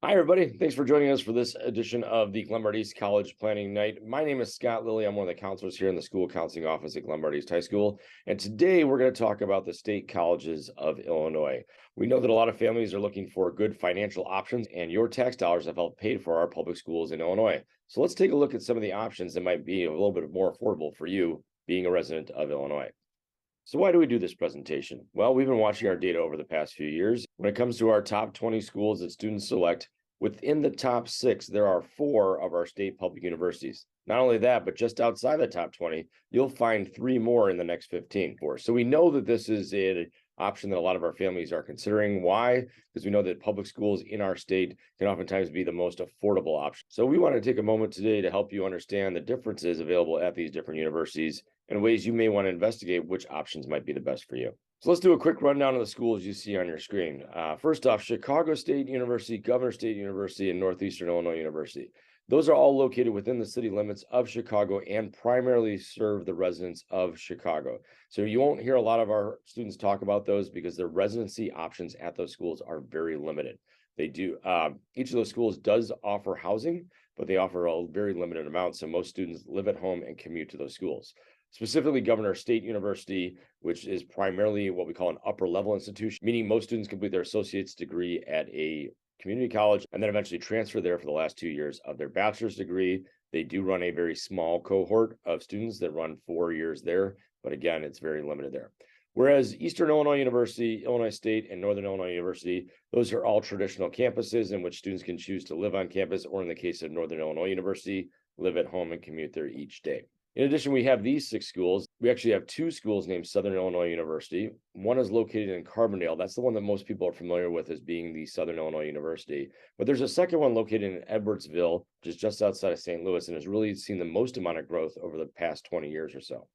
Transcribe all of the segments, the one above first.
Hi, everybody. Thanks for joining us for this edition of the Glenbard East College Planning Night. My name is Scott Lilly. I'm one of the counselors here in the school counseling office at Glenbard East High School. And today we're going to talk about the state colleges of Illinois. We know that a lot of families are looking for good financial options, and your tax dollars have helped pay for our public schools in Illinois. So let's take a look at some of the options that might be a little bit more affordable for you being a resident of Illinois. So why do we do this presentation? Well, we've been watching our data over the past few years. When it comes to our top 20 schools that students select, within the top 6, there are 4 of our state public universities. Not only that, but just outside the top 20, you'll find 3 more in the next 15. So we know that this is an option that a lot of our families are considering. Why? Because we know that public schools in our state can oftentimes be the most affordable option. So we want to take a moment today to help you understand the differences available at these different universities and ways you may want to investigate which options might be the best for you. So let's do a quick rundown of the schools you see on your screen. First off, Chicago State University, Governor State University, and Northeastern Illinois University. Those are all located within the city limits of Chicago and primarily serve the residents of Chicago. So you won't hear a lot of our students talk about those because their residency options at those schools are very limited. They do. Each of those schools does offer housing, but they offer a very limited amount. So most students live at home and commute to those schools. Specifically, Governor State University, which is primarily what we call an upper level institution, meaning most students complete their associate's degree at a community college and then eventually transfer there for the last 2 years of their bachelor's degree. They do run a very small cohort of students that run 4 years there, but again, it's very limited there. Whereas Eastern Illinois University, Illinois State, and Northern Illinois University, those are all traditional campuses in which students can choose to live on campus, or in the case of Northern Illinois University, live at home and commute there each day. In addition, we have these 6 schools. We actually have 2 schools named Southern Illinois University. One is located in Carbondale. That's the one that most people are familiar with as being the Southern Illinois University. But there's a second one located in Edwardsville, which is just outside of St. Louis, and has really seen the most amount of growth over the past 20 years or so.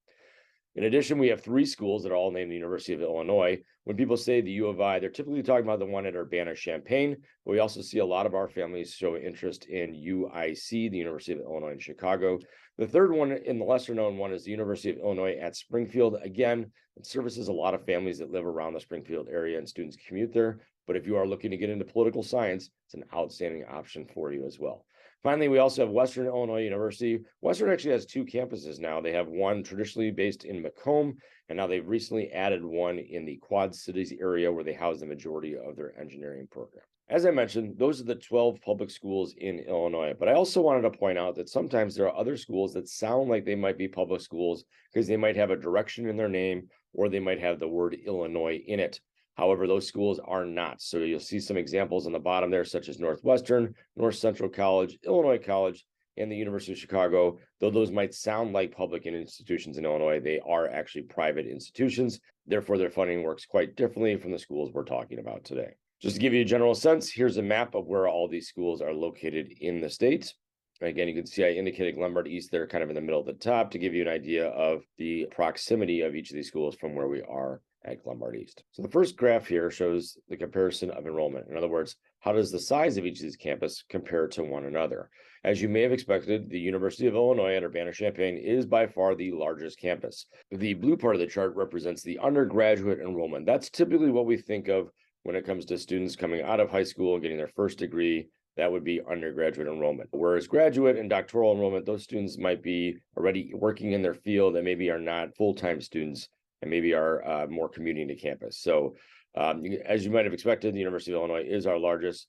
In addition, we have 3 schools that are all named the University of Illinois. When people say the U of I, they're typically talking about the one at Urbana-Champaign, but we also see a lot of our families show interest in UIC, the University of Illinois in Chicago. The third one, in the lesser known one, is the University of Illinois at Springfield. Again, it services a lot of families that live around the Springfield area and students commute there. But if you are looking to get into political science, it's an outstanding option for you as well. Finally, we also have Western Illinois University. Western actually has 2 campuses now. They have one traditionally based in Macomb, and now they've recently added one in the Quad Cities area where they house the majority of their engineering program. As I mentioned, those are the 12 public schools in Illinois, but I also wanted to point out that sometimes there are other schools that sound like they might be public schools because they might have a direction in their name or they might have the word Illinois in it. However, those schools are not. So you'll see some examples on the bottom there, such as Northwestern, North Central College, Illinois College, and the University of Chicago. Though those might sound like public institutions in Illinois, they are actually private institutions. Therefore, their funding works quite differently from the schools we're talking about today. Just to give you a general sense, here's a map of where all these schools are located in the state. Again, you can see I indicated Glenbard East there kind of in the middle of the top to give you an idea of the proximity of each of these schools from where we are at Glenbard East. So the first graph here shows the comparison of enrollment. In other words, how does the size of each of these campuses compare to one another? As you may have expected, the University of Illinois at Urbana-Champaign is by far the largest campus. The blue part of the chart represents the undergraduate enrollment. That's typically what we think of when it comes to students coming out of high school and getting their first degree. That would be undergraduate enrollment. Whereas graduate and doctoral enrollment, those students might be already working in their field and maybe are not full-time students and maybe are more commuting to campus. So as you might have expected, the University of Illinois is our largest,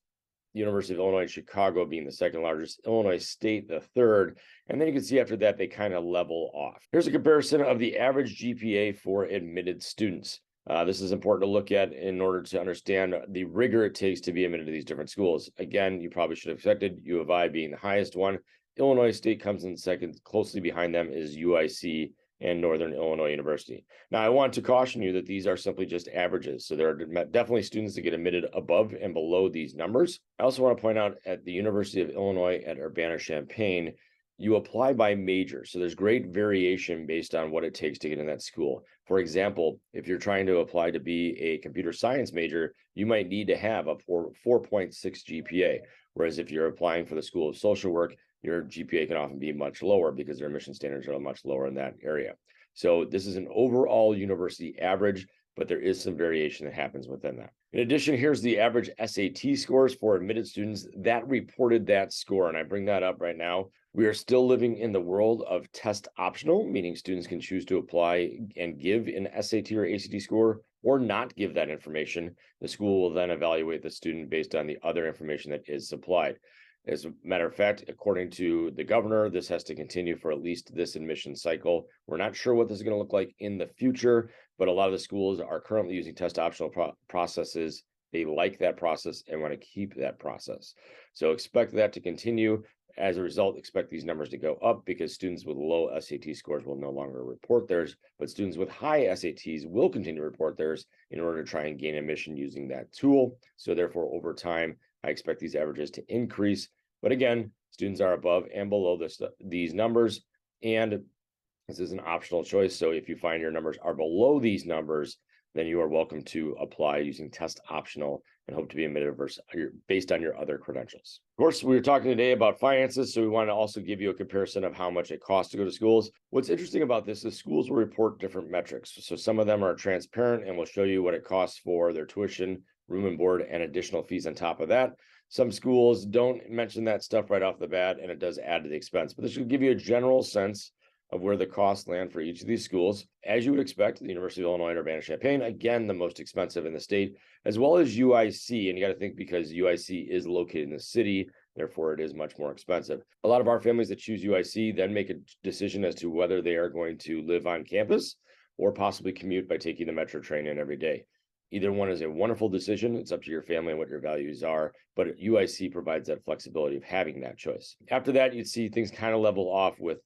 the University of Illinois Chicago being the second largest, Illinois State the third, and then you can see after that they kind of level off. Here's a comparison of the average GPA for admitted students. This is important to look at in order to understand the rigor it takes to be admitted to these different schools. Again, you probably should have expected U of I being the highest one. Illinois State comes in second. Closely behind them is UIC and Northern Illinois University. Now, I want to caution you that these are simply just averages. So there are definitely students that get admitted above and below these numbers. I also want to point out at the University of Illinois at Urbana-Champaign, you apply by major. So there's great variation based on what it takes to get in that school. For example, if you're trying to apply to be a computer science major, you might need to have a 4.6 GPA. Whereas if you're applying for the School of Social Work, your GPA can often be much lower because their admission standards are much lower in that area. So this is an overall university average, but there is some variation that happens within that. In addition, here's the average SAT scores for admitted students that reported that score. And I bring that up right now. We are still living in the world of test optional, meaning students can choose to apply and give an SAT or ACT score or not give that information. The school will then evaluate the student based on the other information that is supplied. As a matter of fact, according to the governor, this has to continue for at least this admission cycle. We're not sure what this is going to look like in the future, but a lot of the schools are currently using test optional processes. They like that process and want to keep that process. So expect that to continue. As a result, expect these numbers to go up because students with low SAT scores will no longer report theirs, but students with high SATs will continue to report theirs in order to try and gain admission using that tool. So therefore, over time, I expect these averages to increase. But again, students are above and below these numbers, and this is an optional choice. So if you find your numbers are below these numbers, then you are welcome to apply using test optional and hope to be admitted based on your other credentials. Of course, we were talking today about finances, so we want to also give you a comparison of how much it costs to go to schools. What's interesting about this is schools will report different metrics. So some of them are transparent and will show you what it costs for their tuition, room and board, and additional fees on top of that. Some schools don't mention that stuff right off the bat, and it does add to the expense. But this will give you a general sense of where the costs land for each of these schools. As you would expect, the University of Illinois Urbana-Champaign, again, the most expensive in the state, as well as UIC. And you got to think because UIC is located in the city, therefore it is much more expensive. A lot of our families that choose UIC then make a decision as to whether they are going to live on campus or possibly commute by taking the metro train in every day. Either one is a wonderful decision. It's up to your family and what your values are, but UIC provides that flexibility of having that choice. After that, you'd see things kind of level off with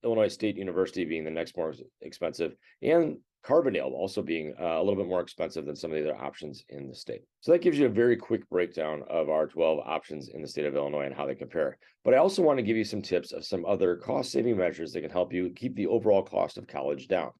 Illinois State University being the next more expensive and Carbondale also being a little bit more expensive than some of the other options in the state. So that gives you a very quick breakdown of our 12 options in the state of Illinois and how they compare. But I also want to give you some tips of some other cost-saving measures that can help you keep the overall cost of college down.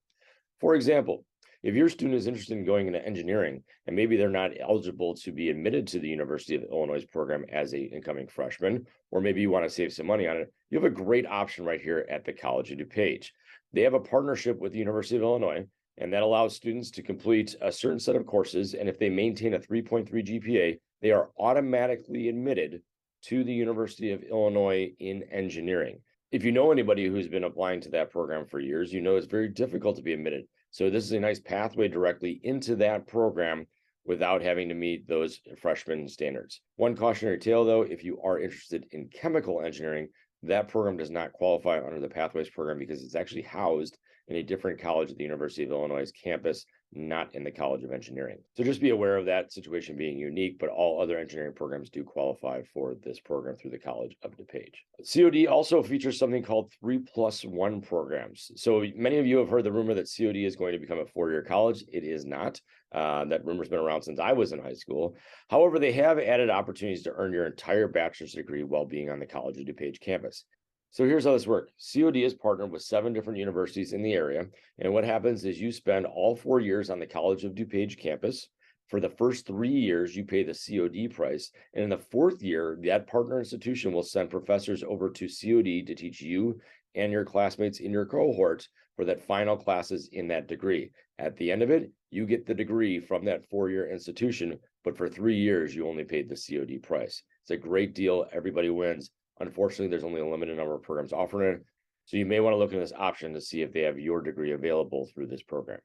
For example, if your student is interested in going into engineering and maybe they're not eligible to be admitted to the University of Illinois program as an incoming freshman, or maybe you want to save some money on it, you have a great option right here at the College of DuPage. They have a partnership with the University of Illinois, and that allows students to complete a certain set of courses. And if they maintain a 3.3 GPA, they are automatically admitted to the University of Illinois in engineering. If you know anybody who's been applying to that program for years, you know it's very difficult to be admitted. So this is a nice pathway directly into that program without having to meet those freshman standards. One cautionary tale, though, if you are interested in chemical engineering, that program does not qualify under the Pathways program because it's actually housed in a different college at the University of Illinois campus, not in the College of Engineering. So just be aware of that situation being unique, but all other engineering programs do qualify for this program through the College of DuPage. COD also features something called 3+1 programs. So many of you have heard the rumor that COD is going to become a four-year college. It is not. That rumor's been around since I was in high school. However, they have added opportunities to earn your entire bachelor's degree while being on the College of DuPage campus. So here's how this works. COD is partnered with 7 different universities in the area. And what happens is you spend all 4 years on the College of DuPage campus. For the first 3 years, you pay the COD price. And in the 4th year, that partner institution will send professors over to COD to teach you and your classmates in your cohort for that final classes in that degree. At the end of it, you get the degree from that 4-year institution, but for 3 years, you only paid the COD price. It's a great deal. Everybody wins. Unfortunately, there's only a limited number of programs offering it, so you may want to look at this option to see if they have your degree available through this program.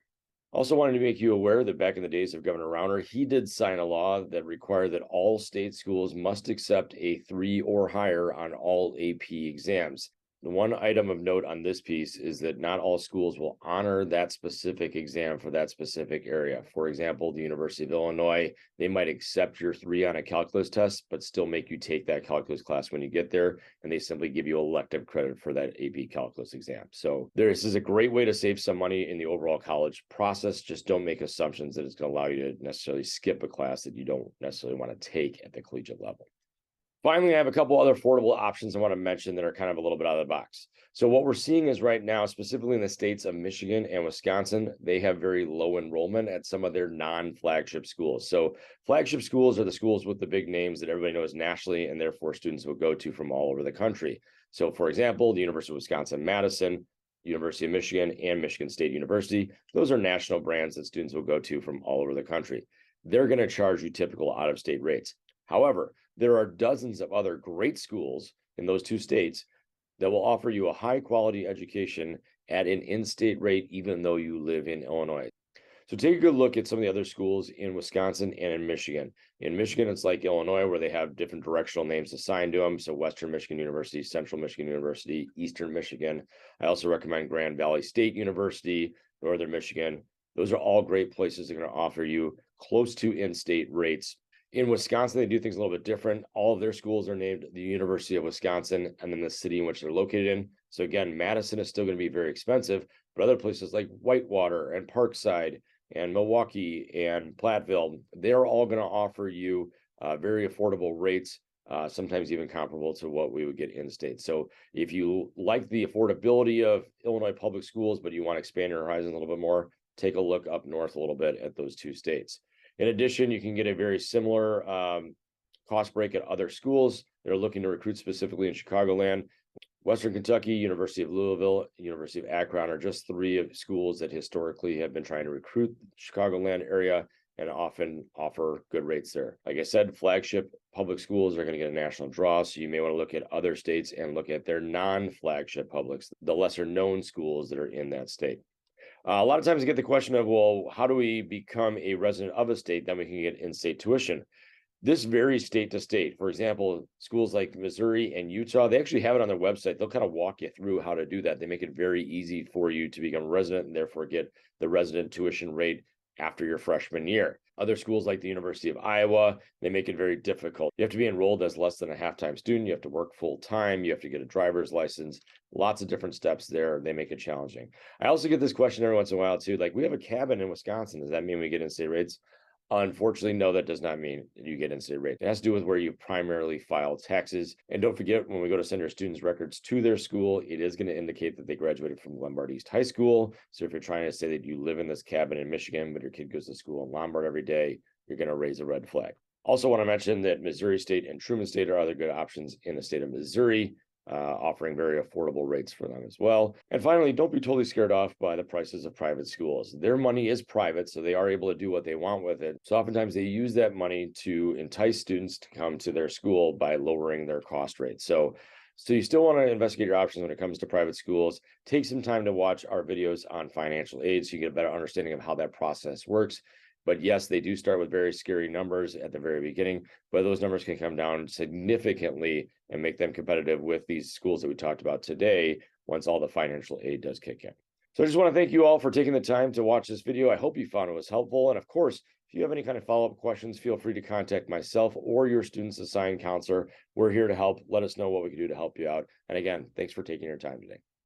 Also wanted to make you aware that back in the days of Governor Rauner, he did sign a law that required that all state schools must accept a 3 or higher on all AP exams. The one item of note on this piece is that not all schools will honor that specific exam for that specific area. For example, the University of Illinois, they might accept your 3 on a calculus test, but still make you take that calculus class when you get there, and they simply give you elective credit for that AP calculus exam. So this is a great way to save some money in the overall college process. Just don't make assumptions that it's going to allow you to necessarily skip a class that you don't necessarily want to take at the collegiate level. Finally, I have a couple other affordable options I want to mention that are kind of a little bit out of the box. So what we're seeing is right now, specifically in the states of Michigan and Wisconsin, they have very low enrollment at some of their non-flagship schools. So flagship schools are the schools with the big names that everybody knows nationally, and therefore students will go to from all over the country. So for example, the University of Wisconsin-Madison, University of Michigan, and Michigan State University, those are national brands that students will go to from all over the country. they're going to charge you typical out-of-state rates. However, there are dozens of other great schools in those two states that will offer you a high quality education at an in-state rate, even though you live in Illinois. So take a good look at some of the other schools in Wisconsin and in Michigan. In Michigan, it's like Illinois, where they have different directional names assigned to them. So Western Michigan University, Central Michigan University, Eastern Michigan. I also recommend Grand Valley State University, Northern Michigan. Those are all great places that are going to offer you close to in-state rates. In Wisconsin, they do things a little bit different. All of their schools are named the University of Wisconsin and then the city in which they're located in. So again, Madison is still going to be very expensive, but other places like Whitewater and Parkside and Milwaukee and Platteville, they're all going to offer you very affordable rates, sometimes even comparable to what we would get in state. So if you like the affordability of Illinois public schools, but you want to expand your horizon a little bit more, take a look up north a little bit at those two states. In addition, you can get a very similar cost break at other schools that are looking to recruit specifically in Chicagoland. Western Kentucky, University of Louisville, University of Akron are just three of schools that historically have been trying to recruit the Chicagoland area and often offer good rates there. Like I said, flagship public schools are going to get a national draw, so you may want to look at other states and look at their non-flagship publics, the lesser known schools that are in that state. A lot of times I get the question of, well, how do we become a resident of a state? Then we can get in-state tuition. This varies state to state. For example, schools like Missouri and Utah, they actually have it on their website. They'll kind of walk you through how to do that. They make it very easy for you to become a resident and therefore get the resident tuition rate after your freshman year. Other schools like the University of Iowa, they make it very difficult. You have to be enrolled as less than a half-time student. You have to work full time. You have to get a driver's license. Lots of different steps there. They make it challenging. I also get this question every once in a while too, like, we have a cabin in Wisconsin. Does that mean we get in-state rates? Unfortunately, no, that does not mean you get in-state rate. It has to do with where you primarily file taxes. And don't forget, when we go to send your students' records to their school, it is going to indicate that they graduated from Lombard East High School. So if you're trying to say that you live in this cabin in Michigan, but your kid goes to school in Lombard every day, you're going to raise a red flag. Also want to mention that Missouri State and Truman State are other good options in the state of Missouri, offering very affordable rates for them as well. And finally, don't be totally scared off by the prices of private schools. Their money is private, so they are able to do what they want with it. So oftentimes they use that money to entice students to come to their school by lowering their cost rate. So you still want to investigate your options when it comes to private schools. Take some time to watch our videos on financial aid so you get a better understanding of how that process works. But yes, they do start with very scary numbers at the very beginning, but those numbers can come down significantly and make them competitive with these schools that we talked about today once all the financial aid does kick in. So I just want to thank you all for taking the time to watch this video. I hope you found it was helpful. And of course, if you have any kind of follow-up questions, feel free to contact myself or your student's assigned counselor. We're here to help. Let us know what we can do to help you out. And again, thanks for taking your time today.